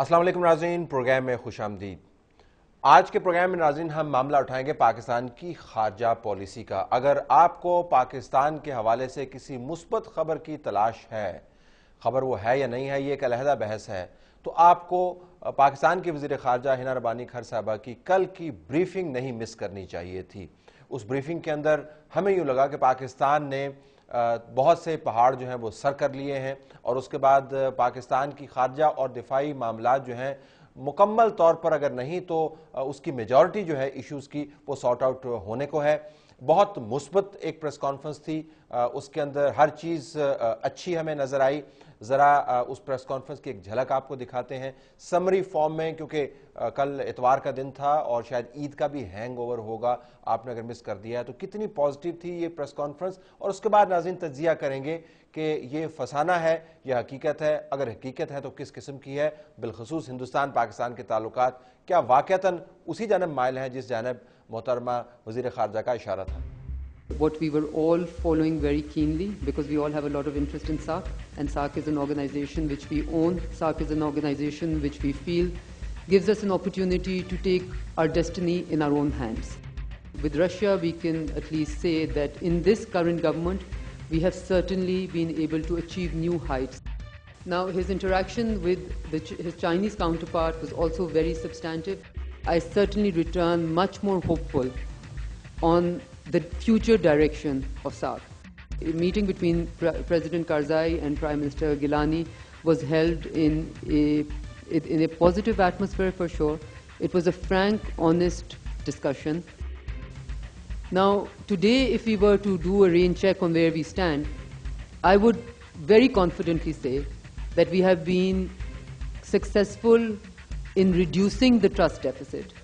السلام علیکم ناظرین، پروگرام میں خوش آمدید۔ آج کے پروگرام میں ناظرین ہم معاملہ اٹھائیں گے پاکستان کی خارجہ پالیسی کا۔ اگر آپ کو پاکستان کے حوالے سے کسی مثبت خبر کی تلاش ہے، خبر وہ ہے یا نہیں ہے یہ ایک علیحدہ بحث ہے، تو آپ کو پاکستان کی وزیر خارجہ ہنا ربانی کھر صاحبہ کی کل کی بریفنگ نہیں مس کرنی چاہیے تھی۔ اس بریفنگ کے اندر ہمیں یوں لگا کہ پاکستان نے بہت سے پہاڑ جو ہیں وہ سر کر لیے ہیں، اور اس کے بعد پاکستان کی خارجہ اور دفاعی معاملات جو ہیں مکمل طور پر اگر نہیں تو اس کی میجورٹی جو ہے ایشوز کی وہ سارٹ آؤٹ ہونے کو ہے۔ بہت مثبت ایک پریس کانفرنس تھی، اس کے اندر ہر چیز اچھی ہمیں نظر آئی۔ ذرا اس پریس کانفرنس کی ایک جھلک آپ کو دکھاتے ہیں سمری فارم میں، کیونکہ کل اتوار کا دن تھا اور شاید عید کا بھی ہینگ اوور ہوگا، آپ نے اگر مس کر دیا ہے تو کتنی پازیٹیو تھی یہ پریس کانفرنس۔ اور اس کے بعد ناظرین تجزیہ کریں گے کہ یہ فسانہ ہے یا حقیقت ہے، اگر حقیقت ہے تو کس قسم کی ہے، بالخصوص ہندوستان پاکستان کے تعلقات کیا واقعتاً اسی جانب مائل ہیں جس جانب محترمہ وزیر خارجہ کا اشارہ تھا۔ What we were all following very keenly, because we all have a lot of interest in SAARC, and SAARC is an organization which we own. SAARC is an organization which we feel gives us an opportunity to take our destiny in our own hands. With Russia, we can at least say that in this current government, we have certainly been able to achieve new heights. Now, his interaction with his Chinese counterpart was also very substantive. I certainly return much more hopeful on the future direction of SAARC. A meeting between President Karzai and Prime Minister Gilani was held in a positive atmosphere for sure. It was a frank, honest discussion. Now, today, if we were to do a rain check on where we stand, I would very confidently say that we have been successful in reducing the trust deficit.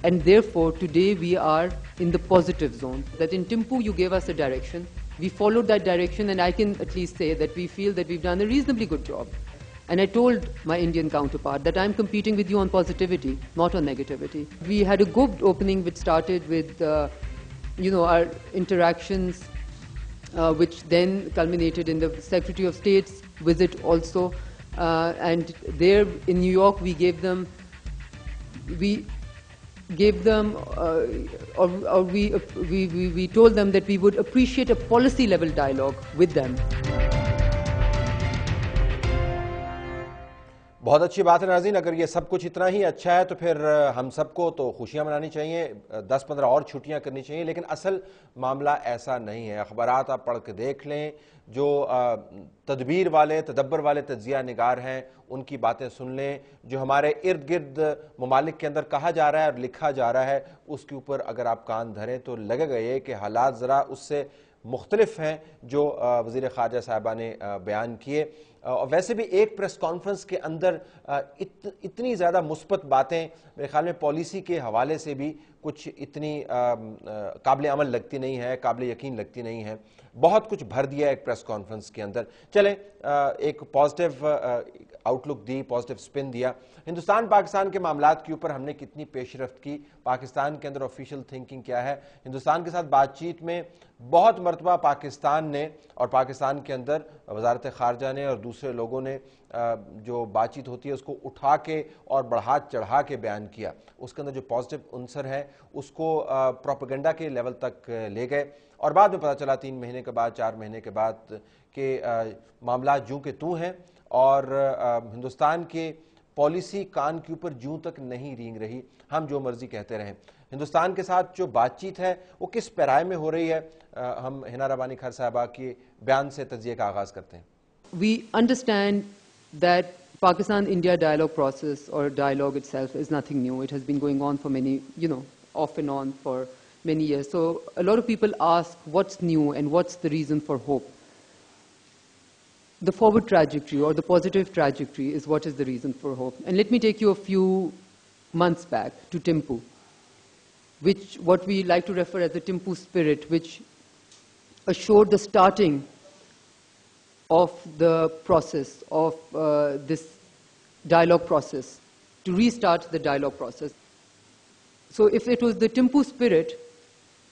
And therefore, today we are in the positive zone. That in Thimphu you gave us a direction. We followed that direction, and I can at least say that we feel that we've done a reasonably good job. And I told my Indian counterpart that I'm competing with you on positivity, not on negativity. We had a good opening which started with, our interactions, which then culminated in the Secretary of State's visit also. And there in New York, we gave them, or we told them that we would appreciate a policy level dialogue with them. بہت اچھی بات ہے ناظرین، اگر یہ سب کچھ اتنا ہی اچھا ہے تو پھر ہم سب کو تو خوشیاں منانی چاہیے، 10-15 اور چھٹیاں کرنی چاہیے، لیکن اصل معاملہ ایسا نہیں ہے۔ اخبارات آپ پڑھ کے دیکھ لیں، جو تدبیر والے تدبر والے تجزیہ نگار ہیں ان کی باتیں سن لیں، جو ہمارے ارد گرد ممالک کے اندر کہا جا رہا ہے اور لکھا جا رہا ہے اس کے اوپر اگر آپ کان دھریں تو لگے گا یہ کہ حالات ذرا اس سے مختلف ہیں جو وزیر خارجہ صاحبہ نے بیان کیے۔ اور ویسے بھی ایک پریس کانفرنس کے اندر اتنی زیادہ مثبت باتیں میرے خیال میں پالیسی کے حوالے سے بھی کچھ اتنی قابل عمل لگتی نہیں ہے، قابل یقین لگتی نہیں ہے۔ بہت کچھ بھر دیا ایک پریس کانفرنس کے اندر۔ چلیں ایک پازیٹیو آؤٹ لک دی، پازیٹیو سپن دیا۔ ہندوستان پاکستان کے معاملات کے اوپر ہم نے کتنی پیش رفت کی، پاکستان کے اندر آفیشیل تھنکنگ کیا ہے، ہندوستان کے ساتھ بات چیت میں بہت مرتبہ پاکستان نے اور پاکستان کے اندر وزارت خارجہ نے اور دوسرے لوگوں نے جو بات چیت ہوتی ہے اس کو اٹھا کے اور بڑھا چڑھا کے بیان کیا۔ اس کے اندر جو پازیٹیو عنصر ہے اس کو پروپیگنڈا کے لیول تک لے گئے، اور بعد میں پتہ چلا 3 مہینے کے بعد 4 مہینے کے بعد کہ معاملات جوں کہ توں ہیں، اور ہندوستان کے پالیسی کان کے اوپر جوں تک نہیں رینگ رہی، ہم جو مرضی کہتے رہیں۔ ہندوستان کے ساتھ جو بات چیت ہے وہ کس پیرائے میں ہو رہی ہے، ہم ہنا ربانی کھر صاحبہ کے بیان سے تجزیے کا آغاز کرتے ہیں۔ We understand that Pakistan-India dialogue process or dialogue itself is nothing new. It has been going on for many, off and on for many years. So a lot of people ask what's new and what's the reason for hope. The forward trajectory or the positive trajectory is what is the reason for hope. And let me take you a few months back to Thimphu, what we like to refer as the Thimphu spirit, which assured the starting of the process of this dialogue process, to restart the dialogue process. So if it was the Thimphu spirit,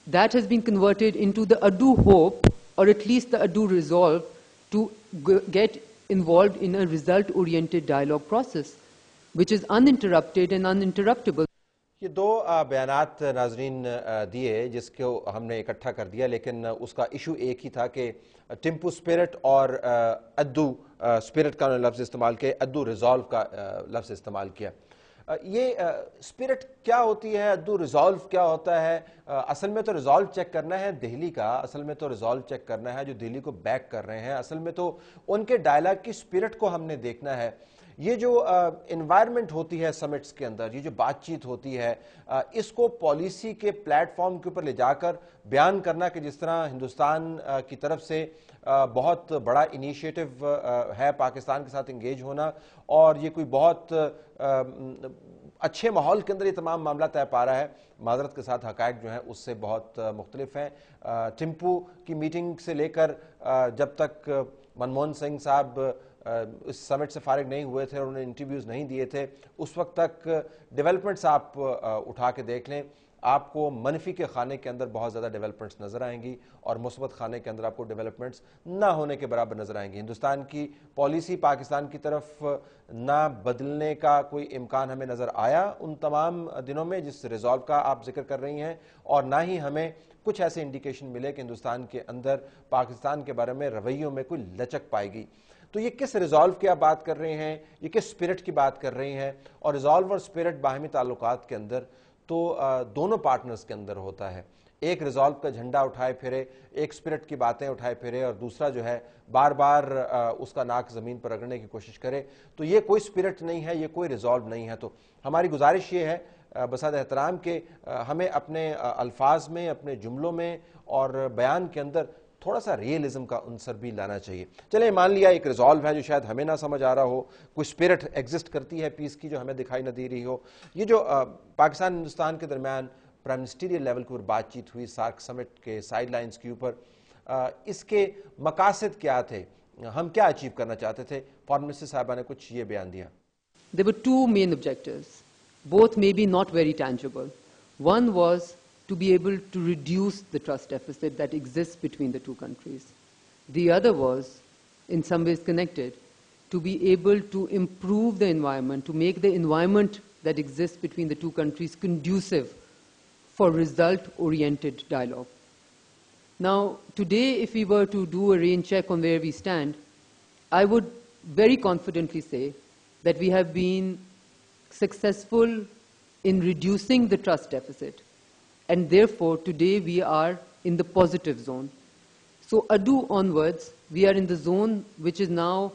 that has been converted into the Adu hope, or at least the Adu resolve to get involved in a result-oriented dialogue process. which is uninterrupted and uninterruptible. یہ دو بیانات ناظرین دیے جس کو ہم نے اکٹھا کر دیا، لیکن اس کا ایشو ایک ہی تھا کہ ٹیمپو اسپرٹ اور ادو اسپرٹ کا لفظ استعمال کیا، ادو ریزالو کا لفظ استعمال کیا۔ یہ اسپرٹ کیا ہوتی ہے، ادو ریزالو کیا ہوتا ہے؟ اصل میں تو ریزالو چیک کرنا ہے دہلی کا، اصل میں تو ریزالو چیک کرنا ہے جو دہلی کو بیک کر رہے ہیں، اصل میں تو ان کے ڈائلاگ کی اسپرٹ کو ہم نے دیکھنا ہے۔ یہ جو انوائرمنٹ ہوتی ہے سمٹس کے اندر، یہ جو بات چیت ہوتی ہے، اس کو پالیسی کے پلیٹ فارم کے اوپر لے جا کر بیان کرنا کہ جس طرح ہندوستان کی طرف سے بہت بڑا انیشیٹو ہے پاکستان کے ساتھ انگیج ہونا، اور یہ کوئی بہت اچھے ماحول کے اندر یہ تمام معاملہ طے پا رہا ہے۔ معذرت کے ساتھ حقائق جو ہیں اس سے بہت مختلف ہیں۔ ٹیمپو کی میٹنگ سے لے کر جب تک منموہن سنگھ صاحب اس سمٹ سے فارغ نہیں ہوئے تھے اور انہوں نے انٹرویوز نہیں دیے تھے، اس وقت تک ڈیولپمنٹس آپ اٹھا کے دیکھ لیں، آپ کو منفی کے خانے کے اندر بہت زیادہ ڈیولپمنٹس نظر آئیں گی، اور مثبت خانے کے اندر آپ کو ڈیولپمنٹس نہ ہونے کے برابر نظر آئیں گی۔ ہندوستان کی پالیسی پاکستان کی طرف نہ بدلنے کا کوئی امکان ہمیں نظر آیا ان تمام دنوں میں جس ریزالو کا آپ ذکر کر رہی ہیں، اور نہ ہی ہمیں کچھ ایسے انڈیکیشن ملے کہ ہندوستان کے اندر پاکستان کے بارے میں رویوں میں کوئی لچک پائے گی۔ تو یہ کس ریزالو کی آپ بات کر رہے ہیں، یہ کس اسپرٹ کی بات کر رہے ہیں؟ اور ریزالو اور اسپرٹ باہمی تعلقات کے اندر تو دونوں پارٹنرز کے اندر ہوتا ہے۔ ایک ریزالو کا جھنڈا اٹھائے پھرے، ایک اسپرٹ کی باتیں اٹھائے پھرے، اور دوسرا جو ہے بار بار اس کا ناک زمین پر رگڑنے کی کوشش کرے، تو یہ کوئی اسپرٹ نہیں ہے، یہ کوئی ریزالو نہیں ہے۔ تو ہماری گزارش یہ ہے بساد احترام کہ ہمیں اپنے الفاظ میں، اپنے جملوں میں اور بیان کے اندر تھوڑا سا ریئلزم کا عنصر بھی لانا چاہیے۔ چلیں مان لیا ایک ریزالو ہے جو شاید ہمیں نہ سمجھ آ رہا ہو، کوئی اسپرٹ ایگزسٹ کرتی ہے پیس کی جو ہمیں دکھائی نہ دی رہی ہو۔ یہ جو پاکستان ہندوستان کے درمیان پرائم منسٹریل لیول کے اوپر بات چیت ہوئی سارک سمٹ کے سائیڈ لائنز کے اوپر، اس کے مقاصد کیا تھے، ہم کیا اچیو کرنا چاہتے تھے؟ فارن منسٹر صاحبہ نے کچھ یہ بیان دیا۔ There were two main objectives, both maybe not very tangible. One was to be able to reduce the trust deficit that exists between the two countries. The other was, in some ways connected, to be able to improve the environment, to make the environment that exists between the two countries conducive for result-oriented dialogue. Now, today, if we were to do a rain check on where we stand, I would very confidently say that we have been successful in reducing the trust deficit. And therefore, today we are in the positive zone. So, ADU onwards, we are in the zone which is now,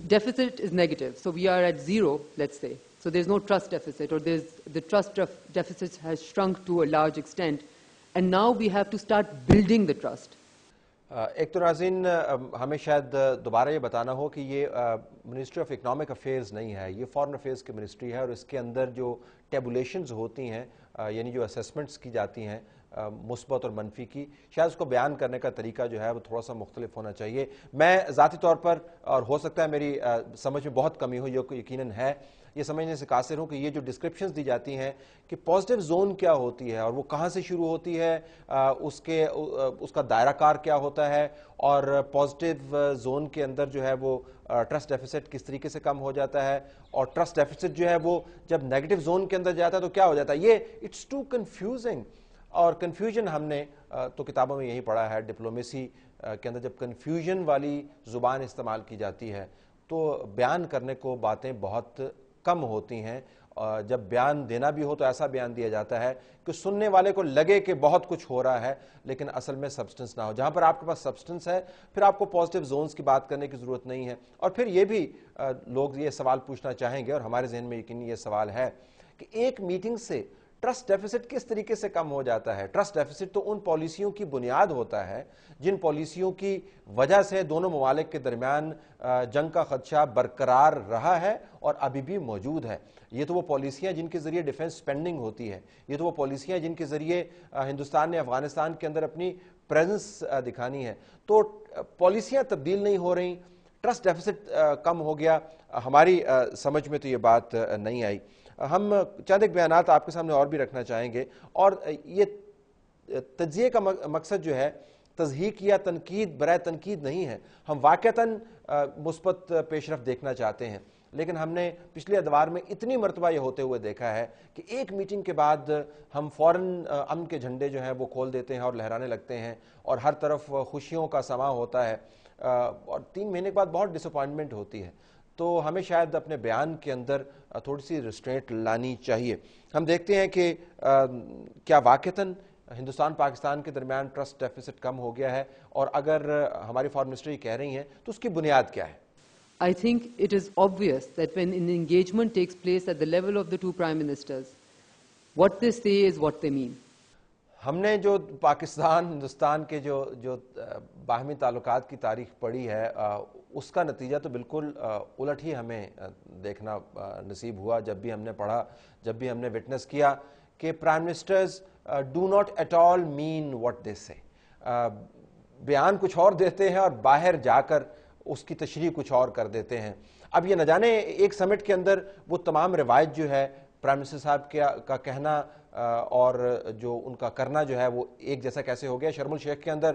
deficit is negative. So, we are at zero, let's say. So, there's no trust deficit, or the trust deficit has shrunk to a large extent. And now we have to start building the trust. ایک تو ناظرین ہمیں شاید دوبارہ یہ بتانا ہو کہ یہ منسٹری آف اکنامک افیئرز نہیں ہے، یہ فارن افیئرز کی منسٹری ہے، اور اس کے اندر جو ٹیبولیشنز ہوتی ہیں، یعنی جو اسیسمنٹس کی جاتی ہیں مثبت اور منفی کی، شاید اس کو بیان کرنے کا طریقہ جو ہے وہ تھوڑا سا مختلف ہونا چاہیے۔ میں ذاتی طور پر، اور ہو سکتا ہے میری سمجھ میں بہت کمی ہو، یہ یقیناً ہے، یہ سمجھنے سے قاصر ہوں کہ یہ جو ڈسکرپشنز دی جاتی ہیں کہ پازیٹیو زون کیا ہوتی ہے اور وہ کہاں سے شروع ہوتی ہے، اس کا دائرہ کار کیا ہوتا ہے، اور پازیٹیو زون کے اندر جو ہے وہ ٹرسٹ ڈیفیسٹ کس طریقے سے کم ہو جاتا ہے، اور ٹرسٹ ڈیفیسٹ جو ہے وہ جب نیگیٹو زون کے اندر جاتا ہے تو کیا ہو جاتا ہے۔ یہ اٹس ٹو کنفیوزنگ، اور کنفیوژن ہم نے تو کتابوں میں یہی پڑھا ہے، ڈپلومیسی کے اندر جب کنفیوژن والی زبان استعمال کی جاتی ہے تو بیان کرنے کو باتیں بہت کم ہوتی ہیں، جب بیان دینا بھی ہو تو ایسا بیان دیا جاتا ہے کہ سننے والے کو لگے کہ بہت کچھ ہو رہا ہے لیکن اصل میں سبسٹنس نہ ہو۔ جہاں پر آپ کے پاس سبسٹنس ہے پھر آپ کو پازیٹیو زونز کی بات کرنے کی ضرورت نہیں ہے۔ اور پھر یہ بھی لوگ یہ سوال پوچھنا چاہیں گے، اور ہمارے ذہن میں یقینی یہ سوال ہے کہ ایک میٹنگ سے ٹرسٹ ڈیفیسٹ کس طریقے سے کم ہو جاتا ہے؟ ٹرسٹ ڈیفیسٹ تو ان پالیسیوں کی بنیاد ہوتا ہے جن پالیسیوں کی وجہ سے دونوں ممالک کے درمیان جنگ کا خدشہ برقرار رہا ہے اور ابھی بھی موجود ہے۔ یہ تو وہ پالیسیاں جن کے ذریعے ڈیفنس سپینڈنگ ہوتی ہے، یہ تو وہ پالیسیاں جن کے ذریعے ہندوستان نے افغانستان کے اندر اپنی پریزنس دکھانی ہے۔ تو پالیسیاں تبدیل نہیں ہو رہی، ٹرسٹ ڈیفیسٹ کم ہو گیا، ہماری سمجھ میں تو یہ بات نہیں آئی۔ ہم چند ایک بیانات آپ کے سامنے اور بھی رکھنا چاہیں گے، اور یہ تجزیے کا مقصد جو ہے تضحیق یا تنقید برائے تنقید نہیں ہے، ہم واقعتاً مثبت پیش رفت دیکھنا چاہتے ہیں۔ لیکن ہم نے پچھلے ادوار میں اتنی مرتبہ یہ ہوتے ہوئے دیکھا ہے کہ ایک میٹنگ کے بعد ہم فوراً امن کے جھنڈے جو ہیں وہ کھول دیتے ہیں اور لہرانے لگتے ہیں اور ہر طرف خوشیوں کا سماں ہوتا ہے، اور 3 مہینے کے بعد بہت ڈس اپوائنٹمنٹ ہوتی ہے. تو ہمیں شاید اپنے بیان کے اندر تھوڑی سی ریسٹرینٹ لانی چاہیے. ہم دیکھتے ہیں کہ کیا واقعتاً ہندوستان پاکستان کے درمیان ٹرسٹ ڈیفیسٹ کم ہو گیا ہے، اور اگر ہماری فارن منسٹری کہہ رہی ہیں تو اس کی بنیاد کیا ہے؟ I think it is obvious that when an engagement takes place at the level of the two prime ministers, what they say is what they mean. ہم نے جو پاکستان ہندوستان کے جو باہمی تعلقات کی تاریخ پڑھی ہے، اس کا نتیجہ تو بالکل الٹ ہی ہمیں دیکھنا نصیب ہوا جب بھی ہم نے پڑھا، جب بھی ہم نے وٹنس کیا کہ prime ministers do not at all mean what they say. بیان کچھ اور دیتے ہیں اور باہر جا کر اس کی تشریح کچھ اور کر دیتے ہیں. اب یہ نہ جانے ایک سمٹ کے اندر وہ تمام روایت جو ہے پرائم منسٹر صاحب کا کہنا اور جو ان کا کرنا جو ہے وہ ایک جیسا کیسے ہو گیا. شرم الشیخ کے اندر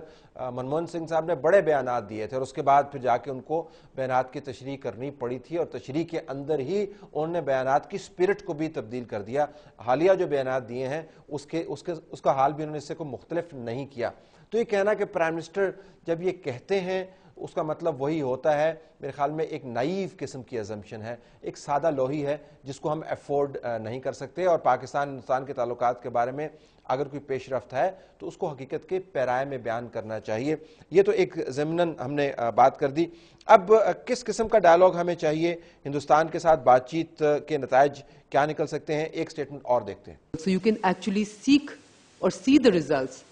منموہن سنگھ صاحب نے بڑے بیانات دیے تھے اور اس کے بعد پھر جا کے ان کو بیانات کی تشریح کرنی پڑی تھی، اور تشریح کے اندر ہی انہوں نے بیانات کی سپرٹ کو بھی تبدیل کر دیا. حالیہ جو بیانات دیے ہیں اس کا حال بھی انہوں نے اس سے کوئی مختلف نہیں کیا. تو یہ کہنا کہ پرائم منسٹر جب یہ کہتے ہیں اس کا مطلب وہی ہوتا ہے، میرے خیال میں ایک نائیو قسم کی ازمپشن ہے، ایک سادہ لوہی ہے جس کو ہم افورڈ نہیں کر سکتے. اور پاکستان ہندوستان کے تعلقات کے بارے میں اگر کوئی پیش رفت ہے تو اس کو حقیقت کے پیرائے میں بیان کرنا چاہیے. یہ تو ایک ضمناً ہم نے بات کر دی. اب کس قسم کا ڈائلاگ ہمیں چاہیے، ہندوستان کے ساتھ بات چیت کے نتائج کیا نکل سکتے ہیں؟ ایک سٹیٹمنٹ اور دیکھتے ہیں. So you can actually seek or see the results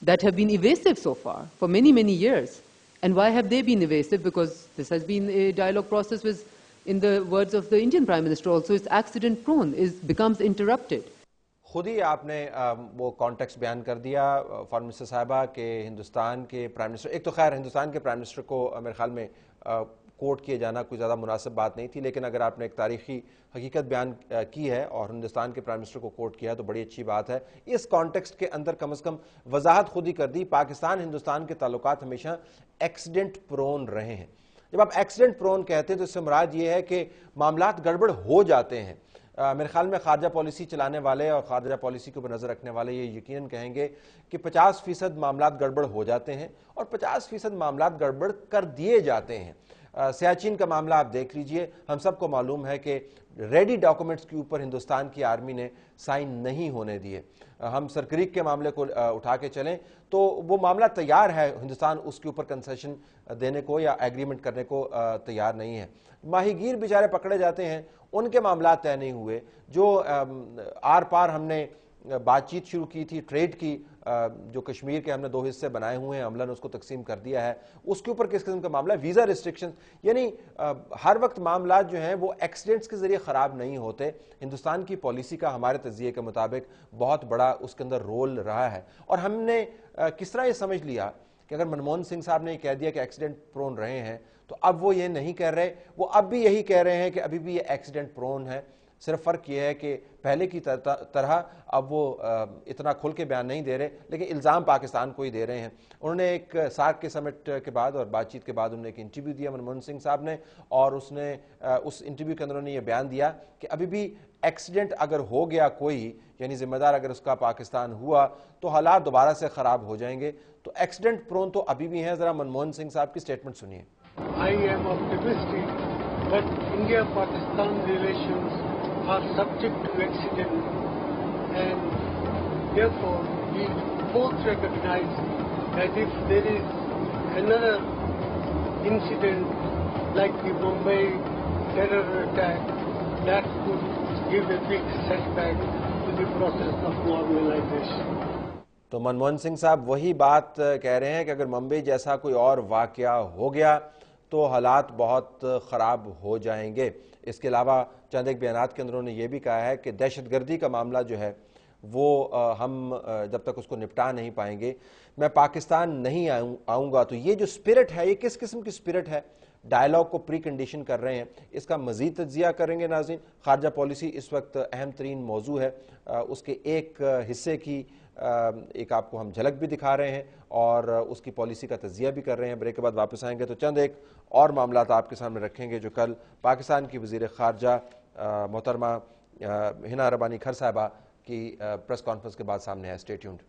that have been evasive so far for many, many years. And why have they been evasive? Because this has been a dialogue process which, in the words of the Indian Prime Minister also, is accident prone, becomes interrupted. خود ہی آپ نے وہ context بیان کر دیا foreign minister صاحبہ کہ ہندوستان کے پرائم منسٹر، ایک تو خیر ہندوستان کے پرائم منسٹر کو میرے خیال میں کوٹ کیے جانا کوئی زیادہ مناسب بات نہیں تھی، لیکن اگر آپ نے ایک تاریخی حقیقت بیان کی ہے اور ہندوستان کے پرائم منسٹر کو کوٹ کیا تو بڑی اچھی بات ہے. اس کانٹیکسٹ کے اندر کم از کم وضاحت خود ہی کر دی. پاکستان ہندوستان کے تعلقات ہمیشہ ایکسیڈنٹ پرون رہے ہیں. جب آپ ایکسیڈنٹ پرون کہتے ہیں تو اس سے مراد یہ ہے کہ معاملات گڑبڑ ہو جاتے ہیں. میرے خیال میں خارجہ پالیسی چلانے والے اور خارجہ پالیسی کے اوپر نظر رکھنے والے یہ یقیناً کہیں گے کہ 50% معاملات گڑبڑ ہو جاتے ہیں اور 50% معاملات گڑبڑ کر دیے جاتے ہیں. سیاچین کا معاملہ آپ دیکھ لیجئے، ہم سب کو معلوم ہے کہ ریڈی ڈاکومنٹس کے اوپر ہندوستان کی آرمی نے سائن نہیں ہونے دیے. ہم سرکریک کے معاملے کو اٹھا کے چلیں تو وہ معاملہ تیار ہے، ہندوستان اس کے اوپر کنسیشن دینے کو یا ایگریمنٹ کرنے کو تیار نہیں ہے. ماہی گیر بیچارے پکڑے جاتے ہیں، ان کے معاملات طے نہیں ہوئے. جو آر پار ہم نے بات چیت شروع کی تھی ٹریڈ کی، جو کشمیر کے ہم نے 2 حصے بنائے ہوئے ہیں، عملاً اس کو تقسیم کر دیا ہے، اس کے اوپر کس قسم کا معاملہ؟ Visa restriction. یعنی ہر وقت معاملات جو ہیں وہ ایکسیڈنٹس کے ذریعے خراب نہیں ہوتے. ہندوستان کی پالیسی کا ہمارے تجزیے کے مطابق بہت بڑا اس کے اندر رول رہا ہے. اور ہم نے کس طرح یہ سمجھ لیا کہ اگر منموہن سنگھ صاحب نے یہ کہہ دیا کہ ایکسیڈنٹ پرون رہے ہیں تو اب وہ یہ نہیں کہہ رہے، وہ اب بھی یہی کہہ رہے ہیں کہ ابھی بھی یہ ایکسیڈنٹ پرون ہے. صرف فرق یہ ہے کہ پہلے کی طرح اب وہ اتنا کھل کے بیان نہیں دے رہے، لیکن الزام پاکستان کو ہی دے رہے ہیں. انہوں نے ایک سارک کے سمٹ کے بعد اور بات چیت کے بعد انہوں نے ایک انٹرویو دیا منموہن سنگھ صاحب نے، اور اس انٹرویو کے اندر انہوں نے یہ بیان دیا کہ ابھی بھی ایکسیڈنٹ اگر ہو گیا کوئی، یعنی ذمہ دار اگر اس کا پاکستان ہوا تو حالات دوبارہ سے خراب ہو جائیں گے. تو ایکسیڈنٹ پرون تو ابھی بھی ہیں. ذرا منموہن سنگھ صاحب کی سٹیٹمنٹ سنیے. I am optimistic that India-Pakistan relations are subject to accident, and therefore we both recognize that if there is another incident like the Mumbai terror attack, that could give a big setback to the process of normalization. تو منموہن سنگھ صاحب وہی بات کہہ رہے ہیں کہ اگر ممبئی جیسا کوئی اور واقعہ ہو گیا تو حالات بہت خراب ہو جائیں گے. اس کے علاوہ چند ایک بیانات کے اندر انہوں نے یہ بھی کہا ہے کہ دہشت گردی کا معاملہ جو ہے وہ ہم جب تک اس کو نپٹا نہیں پائیں گے، میں پاکستان نہیں آؤں گا. تو یہ جو سپرٹ ہے یہ کس قسم کی سپرٹ ہے؟ ڈائلاگ کو پری کنڈیشن کر رہے ہیں. اس کا مزید تجزیہ کریں گے ناظرین. خارجہ پالیسی اس وقت اہم ترین موضوع ہے, اس کے ایک حصے کی ایک آپ کو ہم جھلک بھی دکھا رہے ہیں اور اس کی پالیسی کا تجزیہ بھی کر رہے ہیں. بریک کے بعد واپس آئیں گے تو چند ایک اور معاملات آپ کے سامنے رکھیں گے جو کل پاکستان کی وزیر خارجہ محترمہ ہنا ربانی کھر صاحبہ کی پریس کانفرنس کے بعد سامنے آئے. Stay tuned.